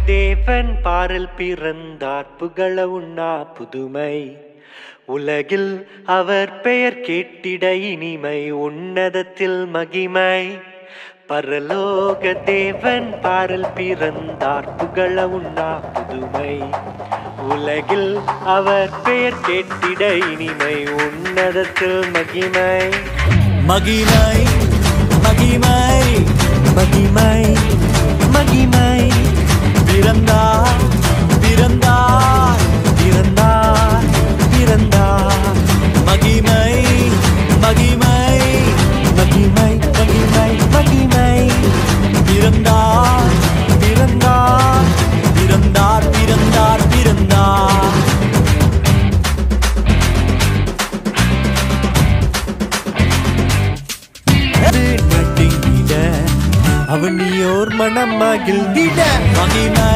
தேவன் பாரில் பிறந்தார் புகழ உண்ணா புதுமை உலகில் அவர் பெயர் கேட்டிட இனிமை உன்னதத்தில் மகிமை பரலோக தேவன் பாரில் பிறந்தார் புகழ உண்ணா புதுமை உலகில் அவர் பெயர் கேட்டிட இனிமை உன்னதத்தில் மகிமை மகிமை மகிமை மகிமை மகிமை பிறந்தார் பிறந்தார் பிறந்தார் பிறந்தார் மகிமை மகிமை மகிமை மகிமை மகிமை பிறந்தார் பிறந்தார் பிறந்தார் பிறந்தார் பிறந்தார் நட்டிங்கிட அவனியோர் மனம் மகிழ்ந்திட மகிமை